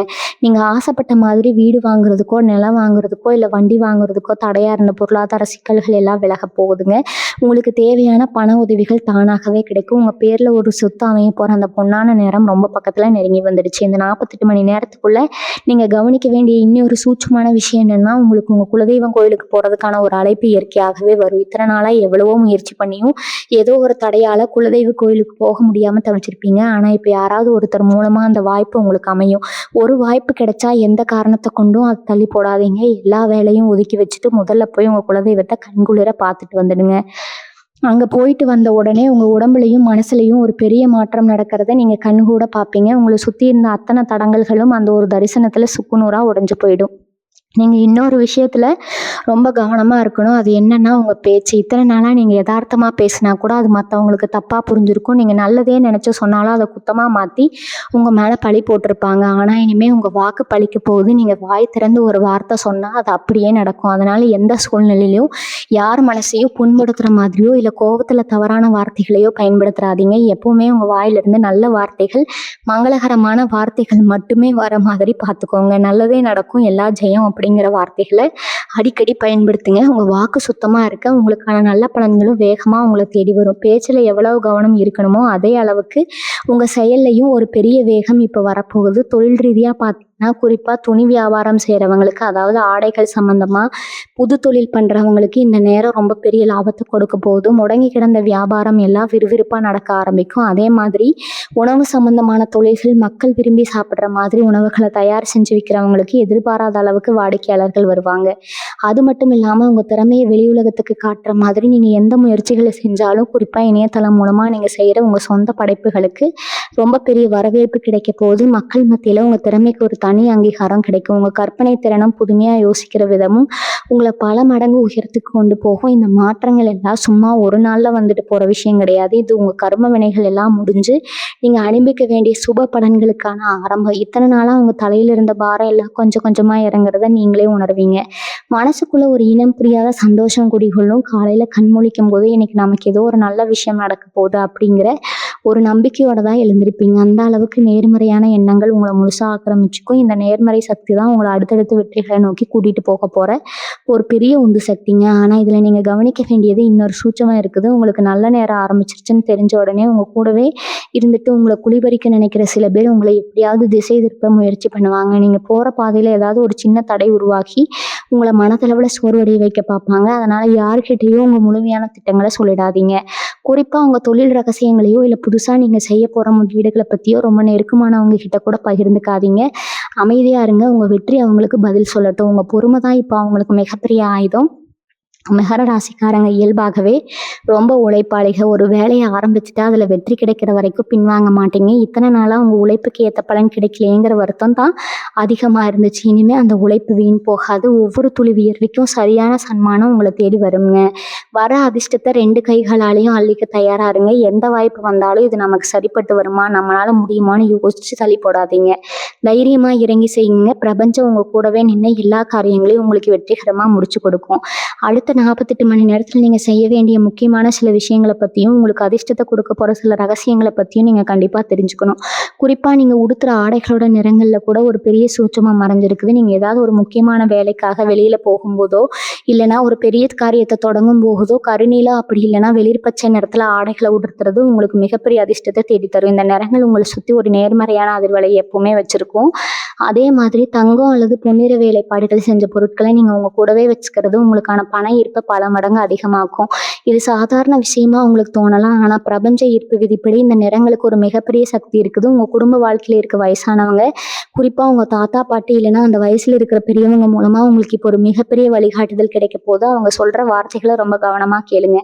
நீங்கள் ஆசைப்பட்ட மாதிரி வீடு வாங்குறதுக்கோ நிலம் வாங்குறதுக்கோ இல்லை வண்டி வாங்குறதுக்கோ தடையாக இருந்த பொருளாதார சிக்கல்கள் எல்லாம் விலக போகுதுங்க. உங்களுக்கு தேவையான பண உதவிகள் தானாகவே கிடைக்கும். உங்கள் பேரில் ஒரு சொத்து அமைய போகிற அந்த பொன்னான நேரம் ரொம்ப பக்கத்தில் நெருங்கி வந்துடுச்சு. இந்த 48 மணி நேரத்துக்குள்ளே நீங்கள் கவனிக்க வேண்டிய இன்னொரு சூட்சமான விஷயம் என்னென்னா, உங்களுக்கு உங்கள் குலதெய்வம் கோயிலுக்கு போகிறதுக்கான ஒரு அழைப்பு இயற்கையாகவே வரும். இத்தனை நாளாக எவ்வளவோ முயற்சி பண்ணியும் ஏதோ ஒரு தடையால் குலதெய்வ கோயிலுக்கு போக முடியாமல் தவிச்சிருப்பீங்க. ஆனால் இப்போ யாராவது ஒருத்தர் மூலமாக அந்த வாய்ப்பு உங்களுக்கு அமையும். ஒரு வாய்ப்பு கிடைச்சா எந்த காரணத்தை கொண்டும் அது தள்ளி போடாதீங்க. எல்லா வேலையும் ஒதுக்கி வச்சுட்டு முதல்ல போய் உங்கள் குலதெய்வத்தை கண்குளிர பார்த்துட்டு வந்துடுங்க. அங்கே போயிட்டு வந்த உடனே உங்கள் உடம்புலையும் மனசுலையும் ஒரு பெரிய மாற்றம் நடக்கிறத நீங்கள் கண்கூட பார்ப்பீங்க. உங்களை சுற்றி இருந்த அத்தனை தடங்கல்களும் அந்த ஒரு தரிசனத்தில் சுக்குநூறாக உடைஞ்சு போயிடும். நீங்கள் இன்னொரு விஷயத்தில் ரொம்ப கவனமாக இருக்கணும். அது என்னென்னா உங்கள் பேச்சு. இத்தனை நாளாக நீங்கள் யதார்த்தமாக பேசினா கூட அது மற்றவங்களுக்கு தப்பாக புரிஞ்சிருக்கும். நீங்கள் நல்லதே நினச்சி சொன்னாலும் அதை குத்தமாக மாற்றி உங்கள் மேலே பழி போட்டிருப்பாங்க. ஆனால் இனிமேல் உங்கள் வாக்கு பழிக்க போகுது. நீங்கள் வாய் திறந்து ஒரு வார்த்தை சொன்னால் அது அப்படியே நடக்கும். அதனால் எந்த சூழ்நிலையிலையும் யார் மனசையும் புண்படுத்துகிற மாதிரியோ இல்லை கோபத்தில் தவறான வார்த்தைகளையோ பயன்படுத்துகிறாதீங்க. எப்போவுமே உங்கள் வாயிலிருந்து நல்ல வார்த்தைகள், மங்களகரமான வார்த்தைகள் மட்டுமே வர மாதிரி பார்த்துக்கோங்க. நல்லதே நடக்கும், எல்லா ஜெயம் அப்படிங்கிற வார்த்தைகளை அடிக்கடி பயன்படுத்துங்க. உங்கள் வாக்கு சுத்தமாக இருக்க உங்களுக்கான நல்ல பலன்களும் வேகமாக உங்களை தேடி வரும். பேச்சில் எவ்வளவு கவனம் இருக்கணுமோ அதே அளவுக்கு உங்கள் செயல்லையும் ஒரு பெரிய வேகம் இப்போ வரப்போகுது. தொழில் ரீதியாக பார்த்தீங்கன்னா குறிப்பாக துணி வியாபாரம் செய்கிறவங்களுக்கு, அதாவது ஆடைகள் சம்மந்தமாக புது தொழில் பண்ணுறவங்களுக்கு இந்த நேரம் ரொம்ப பெரிய லாபத்தை கொடுக்க போகுது. முடங்கி கிடந்த வியாபாரம் எல்லாம் விறுவிறுப்பாக நடக்க ஆரம்பிக்கும். அதே மாதிரி உணவு சம்மந்தமான தொழில்கள், மக்கள் விரும்பி சாப்பிட்ற மாதிரி உணவுகளை தயார் செஞ்சு விற்கிறவங்களுக்கு எதிர்பாராத அளவுக்கு வாடிக்கையாளர்கள் வருவாங்க. அது மட்டும் இல்லாமல் உங்கள் திறமையை வெளி உலகத்துக்கு காட்டுற மாதிரி நீங்கள் எந்த முயற்சிகளை செஞ்சாலும், குறிப்பாக இணையதளம் மூலமாக நீங்கள் செய்கிற உங்கள் சொந்த படைப்புகளுக்கு ரொம்ப பெரிய வரவேற்பு கிடைக்க போகுது. மக்கள் மத்தியில் உங்கள் திறமைக்கு ஒரு தனி அங்கீகாரம் கிடைக்கும். உங்கள் கற்பனை திறனும் புதுமையாக யோசிக்கிற விதமும் உங்களை பல மடங்கு உயரத்துக்கு கொண்டு போகும். இந்த மாற்றங்கள் எல்லாம் சும்மா ஒரு நாளில் வந்துட்டு போகிற விஷயம் கிடையாது. இது உங்கள் கர்ம வினைகள் எல்லாம் முடிஞ்சு நீங்கள் அனுபவிக்க வேண்டிய சுப பலன்களுக்கான ஆரம்பம். இத்தனை நாளாக உங்கள் தலையில் இருந்த பாரம் எல்லாம் கொஞ்சம் கொஞ்சமாக இறங்குறத நீங்களே உணர்வீங்க. மனசுக்குள்ளே ஒரு இனம் புரியாத சந்தோஷம் குடிகொள்ளும். காலையில் கண் முழிக்கும் போது இன்னைக்கு நமக்கு ஏதோ ஒரு நல்ல விஷயம் நடக்க போகுது அப்படிங்கிற ஒரு நம்பிக்கையோட தான் எழுந்திருப்பீங்க. அந்த அளவுக்கு நேர்மறையான எண்ணங்கள் உங்களை முழுசாக ஆக்கிரமிச்சுக்கும். இந்த நேர்மறை சக்தி தான் உங்களை அடுத்தடுத்து வெற்றிகளை நோக்கி கூட்டிகிட்டு போக போகிற ஒரு பெரிய உந்து சக்திங்க. ஆனால் இதில் நீங்கள் கவனிக்க வேண்டியது இன்னொரு சூட்சமாக இருக்குது. உங்களுக்கு நல்ல நேரம் ஆரம்பிச்சிருச்சுன்னு தெரிஞ்ச உடனே உங்கள் கூடவே இருந்துட்டு உங்களை குளிபறிக்க நினைக்கிற சில பேர் உங்களை எப்படியாவது திசை திருப்ப முயற்சி பண்ணுவாங்க. நீங்கள் போகிற பாதையில் ஏதாவது ஒரு சின்ன தடை உருவாக்கி உங்களை மனதளவில் சோர்வடைய வைக்க பார்ப்பாங்க. அதனால் யார்கிட்டையும் உங்கள் முழுமையான திட்டங்களை சொல்லிடாதீங்க. குறிப்பாக உங்கள் தொழில் ரகசியங்களையோ இல்லை புதுசாக நீங்கள் செய்ய போகிற முதலீடுகளை பற்றியோ ரொம்ப நெருக்கமானவங்க கிட்ட கூட பகிர்ந்துக்காதீங்க. அமைதியாக இருங்க. உங்கள் வெற்றி அவங்களுக்கு பதில் சொல்லட்டும். உங்கள் பொறுமை தான் இப்போ அவங்களுக்கு மிகப்பெரிய ஆயுதம். மகர ராசிக்காரங்க இயல்பாகவே ரொம்ப உழைப்பாளிக. ஒரு வேலையை ஆரம்பிச்சுட்டா அதில் வெற்றி கிடைக்கிற வரைக்கும் பின்வாங்க மாட்டீங்க. இத்தனை நாளாக உங்கள் உழைப்புக்கு ஏற்ற பலன் கிடைக்கலையேங்கிற வருத்தம் தான் அதிகமாக இருந்துச்சு. இனிமேல் அந்த உழைப்பு வீண் போகாது. ஒவ்வொரு துளி வியர்வைக்கும் சரியான சன்மானம் உங்களை தேடி வருங்க. வர அதிர்ஷ்டத்தை 2 கைகளாலையும் அள்ளிக்க தயாராக இருங்க. எந்த வாய்ப்பு வந்தாலும் இது நமக்கு சரிப்பட்டு வருமா, நம்மளால் முடியுமான்னு யோசிச்சு தள்ளி போடாதீங்க. தைரியமாக இறங்கி செய்யுங்க. பிரபஞ்சம் உங்கள் கூடவே நின்று எல்லா காரியங்களையும் உங்களுக்கு வெற்றிகரமாக முடிச்சு கொடுக்கும். அடுத்த 48 மணி நேரத்தில் நீங்கள் செய்ய வேண்டிய முக்கியமான சில விஷயங்களை பற்றியும், உங்களுக்கு அதிர்ஷ்டத்தை கொடுக்க போகிற சில ரகசியங்களை பற்றியும் நீங்கள் கண்டிப்பாக தெரிஞ்சுக்கணும். குறிப்பாக நீங்கள் உடுத்துகிற ஆடைகளோட நிறங்களில் கூட ஒரு பெரிய சூட்சமாக மறைஞ்சிருக்குது. நீங்கள் ஏதாவது ஒரு முக்கியமான வேலைக்காக வெளியில் போகும்போதோ இல்லைனா ஒரு பெரிய காரியத்தை தொடங்கும் போதோ கருநீலம் அப்படி இல்லைனா வெளிர் பச்சை நிறத்தில் ஆடைகளை உடுத்துறது உங்களுக்கு மிகப்பெரிய அதிர்ஷ்டத்தை தேடித்தரும். இந்த நிறங்கள் உங்களை சுற்றி ஒரு நேர்மறையான அதிர்வலை எப்பவுமே வச்சுருக்கும். அதே மாதிரி தங்கம் அல்லது பொன்னிற வேலைப்பாடுகள் செஞ்ச பொருட்களை நீங்கள் உங்கள் கூடவே வச்சுக்கிறது உங்களுக்கான பண ஈர்ப்பை பல மடங்கு அதிகமாக்கும். இது சாதாரண விஷயமா உங்களுக்கு தோணலாம். ஆனால் பிரபஞ்ச ஈர்ப்பு விதிப்படி இந்த நிறங்களுக்கு ஒரு மிகப்பெரிய சக்தி இருக்குது. உங்கள் குடும்ப வாழ்க்கையில் இருக்க வயசானவங்க, குறிப்பாக உங்கள் தாத்தா பாட்டி இல்லைன்னா அந்த வயசில் இருக்கிற பெரியவங்க மூலமாக உங்களுக்கு இப்போ ஒரு மிகப்பெரிய வழிகாட்டுதல் கிடைக்க போது. அவங்க சொல்கிற வார்த்தைகளை ரொம்ப கவனமாக கேளுங்க.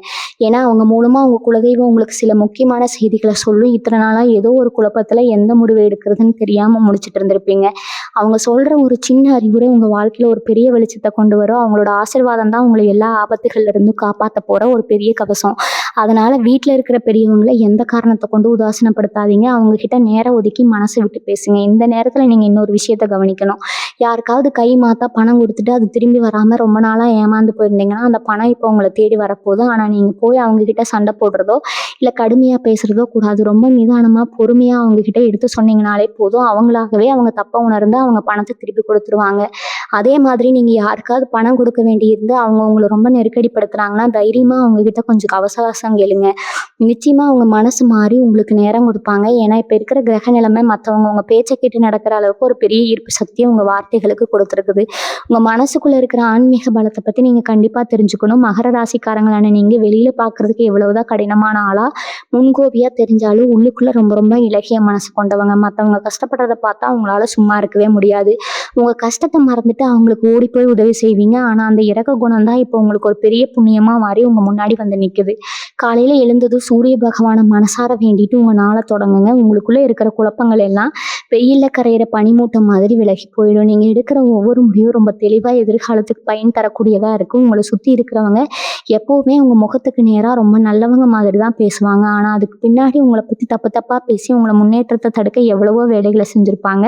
ஏன்னா அவங்க மூலமாக உங்கள் குலதெய்வம் உங்களுக்கு சில முக்கியமான செய்திகளை சொல்லும். இத்தனை நாளாக ஏதோ ஒரு குழப்பத்தில் எந்த முடிவு எடுக்கிறதுன்னு தெரியாமல் முடிச்சுட்டு இருந்திருப்பீங்க. அவங்க சொல்கிற ஒரு சின்ன அறிவுரை உங்கள் வாழ்க்கையில் ஒரு பெரிய வெளிச்சத்தை கொண்டு வரும். அவங்களோட ஆசீர்வாதம் தான் உங்களை எல்லா ஆபத்துகள்ல இருந்தும் காப்பாற்ற போகிற ஒரு பெரிய கவசம். அதனால் வீட்டில் இருக்கிற பெரியவங்களை எந்த காரணத்தை கொண்டு உதாசீனப்படுத்தாதீங்க. அவங்கக்கிட்ட நேரம் ஒதுக்கி மனசை விட்டு பேசுங்க. இந்த நேரத்தில் நீங்கள் இன்னொரு விஷயத்தை கவனிக்கணும். யாருக்காவது கை மாற்றா பணம் கொடுத்துட்டு அது திரும்பி வராமல் ரொம்ப நாளாக ஏமாந்து போயிருந்தீங்கன்னா அந்த பணம் இப்போ உங்களை தேடி வரப்போகுது. ஆனால் நீங்கள் போய் அவங்கக்கிட்ட சண்டை போடுறதோ இல்லை கடுமையாக பேசுகிறதோ கூடாது. ரொம்ப நிதானமாக பொறுமையாக அவங்கக்கிட்ட எடுத்து சொன்னீங்கனாலே போதும். அவங்களாகவே அவங்க தப்பை உணர்ந்து அவங்க பணத்தை திருப்பி கொடுத்துருவாங்க. அதே மாதிரி நீங்கள் யாருக்காவது பணம் கொடுக்க வேண்டியிருந்து அவங்க உங்களை ரொம்ப நெருக்கடிப்படுத்துகிறாங்கன்னா தைரியமாக அவங்கக்கிட்ட கொஞ்சம் அவகாசம் கேளுங்க. நிச்சயமாக அவங்க மனசு மாறி உங்களுக்கு நேரம் கொடுப்பாங்க. ஏன்னா இப்போ இருக்கிற கிரக நிலைமை மற்றவங்க உங்கள் பேச்சை கேட்டு நடக்கிற அளவுக்கு ஒரு பெரிய ஈர்ப்பு சக்தியை உங்கள் வார்த்தைகளுக்கு கொடுத்துருக்குது. உங்கள் மனசுக்குள்ளே இருக்கிற ஆன்மீக பலத்தை பற்றி நீங்கள் கண்டிப்பாக தெரிஞ்சுக்கணும். மகர ராசிக்காரங்களான நீங்கள் வெளியில் பார்க்குறதுக்கு எவ்வளவுதான் கடினமான ஆளாக முன்கோபியாக தெரிஞ்சாலும் உள்ளுக்குள்ளே ரொம்ப ரொம்ப இலகிய மனசு கொண்டவங்க. மற்றவங்க கஷ்டப்படுறதை பார்த்தா அவங்களால சும்மா இருக்கவே முடியாது. உங்கள் கஷ்டத்தை மறந்துட்டு அவங்களுக்கு ஓடி போய் உதவி செய்வீங்க. ஆனால் அந்த இறக்க குணம் தான் இப்போ உங்களுக்கு ஒரு பெரிய புண்ணியமாக மாறி உங்கள் முன்னாடி வந்து நிற்குது. காலையில் எழுந்ததும் சூரிய பகவானை மனசார வேண்டிட்டு உங்கள் நாளை தொடங்குங்க. உங்களுக்குள்ளே இருக்கிற குழப்பங்கள் எல்லாம் வெயிலில் கரையிற பனிமூட்டம் மாதிரி விலகி போயிடும். நீங்கள் எடுக்கிற ஒவ்வொரு முடிவும் ரொம்ப தெளிவாக எதிர்காலத்துக்கு பயன் தரக்கூடியதாக இருக்கும். உங்களை சுற்றி இருக்கிறவங்க எப்போவுமே உங்கள் முகத்துக்கு நேராக ரொம்ப நல்லவங்க மாதிரி தான் பேசுவாங்க. ஆனால் அதுக்கு பின்னாடி உங்களை பற்றி தப்பாக பேசி உங்களை முன்னேற்றத்தை தடுக்க எவ்வளவோ வேலைகளை செஞ்சுருப்பாங்க.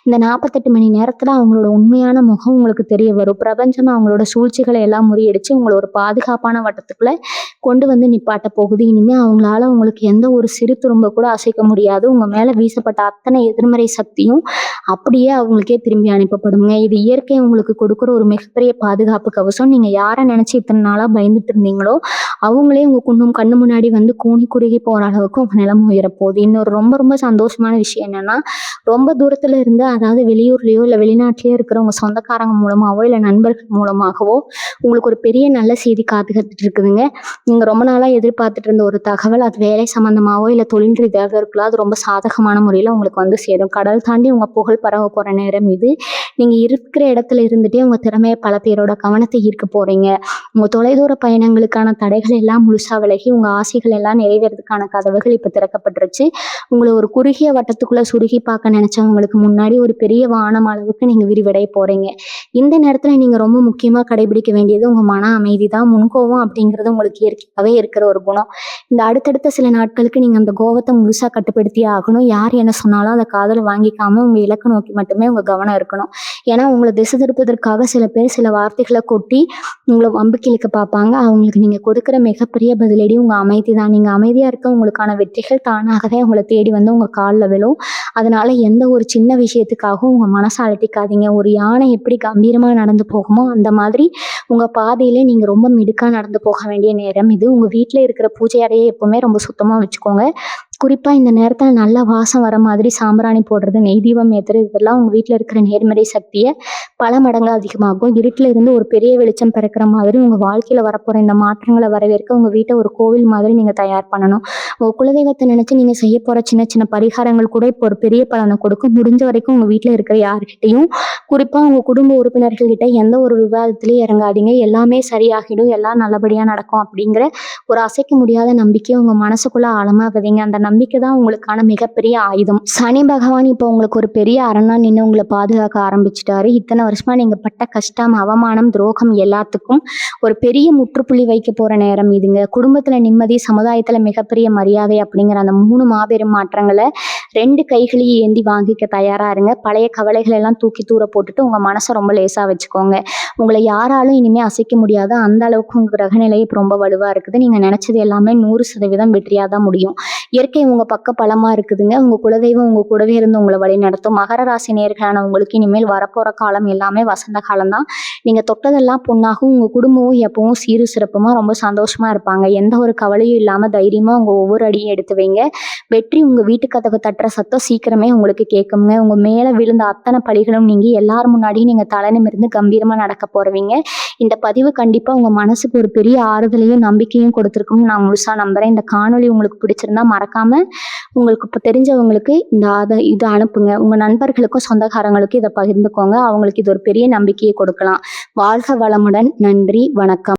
இந்த 48 மணி நேரத்தில் அவங்களோட உண்மையான முகம் உங்களுக்கு தெரிய வரும். பிரபஞ்சம் அவங்களோட சூழ்ச்சிகளை எல்லாம் முறியடித்து உங்களை ஒரு பாதுகாப்பான வட்டத்துக்குள்ளே கொண்டு வந்து நிப்பாட்ட போகுது. இனிமேல் அவங்களால உங்களுக்கு எந்த ஒரு சிறு துரும்ப கூட அசைக்க முடியாது. உங்கள் மேலே வீசப்பட்ட அத்தனை எதிர்மறை சக்தியும் அப்படியே அவங்களுக்கே திரும்பி அனுப்பப்படுங்க. இது இயற்கை உங்களுக்கு கொடுக்குற ஒரு மிகப்பெரிய பாதுகாப்பு கவசம். நீங்கள் யாரை நினச்சி இத்தனை நாளாக பயந்துட்டு இருந்தீங்களோ அவங்களே உங்கள் கண்ணு முன்னாடி வந்து கூனி குறுகி போகிற அளவுக்கு உங்கள் நிலைமை உயரப்போகுது. இன்னொரு ரொம்ப ரொம்ப சந்தோஷமான விஷயம் என்னென்னா, ரொம்ப தூரத்தில் இருந்து, அதாவது வெளியூர்லேயோ இல்லை வெளிநாட்டிலேயோ இருக்கிற உங்கள் சொந்தக்காரங்க மூலமாகவோ இல்லை நண்பர்கள் மூலமாகவோ உங்களுக்கு ஒரு பெரிய நல்ல செய்தி காத்துக்கிட்டு இருக்குதுங்க. நீங்கள் ரொம்ப நாளாக எதிர்பார்த்துட்டு இருந்த ஒரு தகவல், அது வேலை சம்மந்தமாகவோ இல்லை தொழில் ரீதியாக இருக்கலாம், அது ரொம்ப சாதகமான முறையில் உங்களுக்கு வந்து சேரும். கடல் தாண்டி உங்கள் புகழ் பரவ போகிற நேரம் இது. நீங்கள் இருக்கிற இடத்துல இருந்துகிட்டே உங்கள் திறமையை பல பேரோட கவனத்தை ஈர்க்க போகிறீங்க. உங்கள் தொலைதூர பயணங்களுக்கான தடைகள் எல்லாம் முழுசாக விலகி உங்கள் ஆசைகள் எல்லாம் நிறைவேறதுக்கான கதவுகள் இப்போ திறக்கப்பட்டுருச்சு. உங்களை ஒரு குறுகிய வட்டத்துக்குள்ளே சுருகி பார்க்க நினச்சவங்களுக்கு முன்னாடி ஒரு பெரிய வானம் அளவுக்கு நீங்கள் விரிவடைய போகிறீங்க. இந்த நேரத்தில் நீங்கள் ரொம்ப முக்கியமாக கடைபிடிக்க வேண்டியது உங்கள் மன அமைதி தான். முன்கோபம் அப்படிங்கிறது உங்களுக்கு இயற்கையாகவே இருக்கிற ஒரு குணம். இந்த அடுத்தடுத்த சில நாட்களுக்கு நீங்கள் அந்த கோபத்தை முழுசாக கட்டுப்படுத்தியே ஆகணும். யார் என்ன சொன்னாலும் அதை காதில் வாங்கிக்காமல் உங்கள் இலக்கை நோக்கி மட்டுமே உங்கள் கவனம் இருக்கணும். ஏன்னா உங்களை திசை திருப்பதற்காக சில பேர் சில வார்த்தைகளை கொட்டி உங்களை வம்புக்கு இழுக்க பார்ப்பாங்க. அவங்களுக்கு நீங்கள் கொடுக்குற மிகப்பெரிய பதிலடி உங்கள் அமைதி தான். நீங்கள் அமைதியாக இருக்க உங்களுக்கான வெற்றிகள் தானாகவே உங்களை தேடி வந்து உங்கள் காலில் விழும். அதனால் எந்த ஒரு சின்ன விஷயத்துக்காகவும் உங்கள் மனசை அலட்டிக்காதீங்க. ஒரு யானை எப்படி கம்பீரமாக நடந்து போகுமோ அந்த மாதிரி உங்கள் பாதையிலே நீங்கள் ரொம்ப மிடுக்காக நடந்து போக வேண்டிய நேரம் இது. உங்கள் வீட்டில் இருக்கிற பூஜை அறையை எப்போவுமே ரொம்ப சுத்தமாக வச்சுக்கோங்க. குறிப்பாக இந்த நேரத்தில் நல்ல வாசம் வர மாதிரி சாம்பிராணி போடுறது, நெய் தீபம் ஏற்றுறது, இதெல்லாம் உங்கள் வீட்டில் இருக்கிற நேர்மறை சக்தியை பல மடங்கு அதிகமாகும். இருட்டில் இருந்து ஒரு பெரிய வெளிச்சம் பிறக்கிற மாதிரி உங்கள் வாழ்க்கையில் வரப்போகிற இந்த மாற்றங்களை வரவேற்க உங்கள் வீட்டை ஒரு கோவில் மாதிரி நீங்கள் தயார் பண்ணணும். உங்கள் குலதெய்வத்தை நினச்சி நீங்கள் செய்ய போகிற சின்ன சின்ன பரிகாரங்கள் கூட இப்போ ஒரு பெரிய பலனை கொடுக்கும். முடிஞ்ச வரைக்கும் உங்கள் வீட்டில் இருக்கிற யார்கிட்டையும், குறிப்பாக உங்கள் குடும்ப உறுப்பினர்கள்கிட்ட எந்த ஒரு விவாதத்துலேயும் இறங்காதீங்க. எல்லாமே சரியாகிடும், எல்லாம் நல்லபடியாக நடக்கும் அப்படிங்கிற ஒரு அசைக்க முடியாத நம்பிக்கையை உங்கள் மனசுக்குள்ளே ஆழமாக விதைங்க. அந்த நம்பிக்கை தான் உங்களுக்கான மிகப்பெரிய ஆயுதம். சனி பகவான் இப்போ உங்களுக்கு ஒரு பெரிய அரணா நின்று உங்களை பாதுகாக்க ஆரம்பிச்சிட்டாரு. இத்தனை வருஷமா நீங்கள் பட்ட கஷ்டம், அவமானம், துரோகம் எல்லாத்துக்கும் ஒரு பெரிய முற்றுப்புள்ளி வைக்க போகிற நேரம் இதுங்க. குடும்பத்தில் நிம்மதி, சமுதாயத்தில் மிகப்பெரிய மரியாதை அப்படிங்கிற அந்த 3 மாபெரும் மாற்றங்களை 2 கைகளையும் ஏந்தி வாங்கிக்க தயாராக இருங்க. பழைய கவலைகள் எல்லாம் தூக்கி தூர போட்டுட்டு உங்கள் மனசை ரொம்ப லேசாக வச்சுக்கோங்க. உங்களை யாராலும் இனிமேல் அசைக்க முடியாது. அந்த அளவுக்கு உங்கள் கிரகநிலை இப்போ ரொம்ப வலுவாக இருக்குது. நீங்கள் நினச்சது எல்லாமே 100% வெற்றியாக தான் முடியும். இயற்கை உங்கள் பக்க பலமாக இருக்குதுங்க. உங்கள் குலதெய்வம் உங்கள் கூடவே இருந்து உங்களை வழி நடத்தும். மகர ராசி நேயர்களான உங்களுக்கு இனிமேல் வரப்போகிற காலம் எல்லாமே வசந்த காலம்தான். நீங்கள் தொட்டதெல்லாம் பொண்ணாகும். உங்கள் குடும்பமும் எப்பவும் சீரு சிறப்புமாக ரொம்ப சந்தோஷமாக இருப்பாங்க. எந்த ஒரு கவலையும் இல்லாமல் தைரியமாக உங்கள் ஒவ்வொரு அடியும் எடுத்து வைங்க. வெற்றி உங்கள் வீட்டு கதவை தட்டுற சத்தம் சீக்கிரமே உங்களுக்கு கேட்குங்க. உங்கள் மேலே விழுந்த அத்தனை பழிகளும் நீங்கி எல்லாரும் முன்னாடியும் நீங்கள் தலை நிமிர்ந்து கம்பீரமாக நடக்க போகிறவங்க. இந்த பதிவு கண்டிப்பாக உங்கள் மனசுக்கு ஒரு பெரிய ஆறுதலையும் நம்பிக்கையும் கொடுத்துருக்கும்னு நான் முழுசாக நம்புகிறேன். இந்த காணொலி உங்களுக்கு பிடிச்சிருந்தா மறக்காமல் உங்களுக்கு இப்போ தெரிஞ்சவங்களுக்கு இதை அனுப்புங்க. உங்கள் நண்பர்களுக்கும் சொந்தக்காரங்களுக்கும் இதை பகிர்ந்துக்கோங்க. அவங்களுக்கு இது ஒரு பெரிய நம்பிக்கையை கொடுக்கலாம். வாழ்க வளமுடன். நன்றி, வணக்கம்.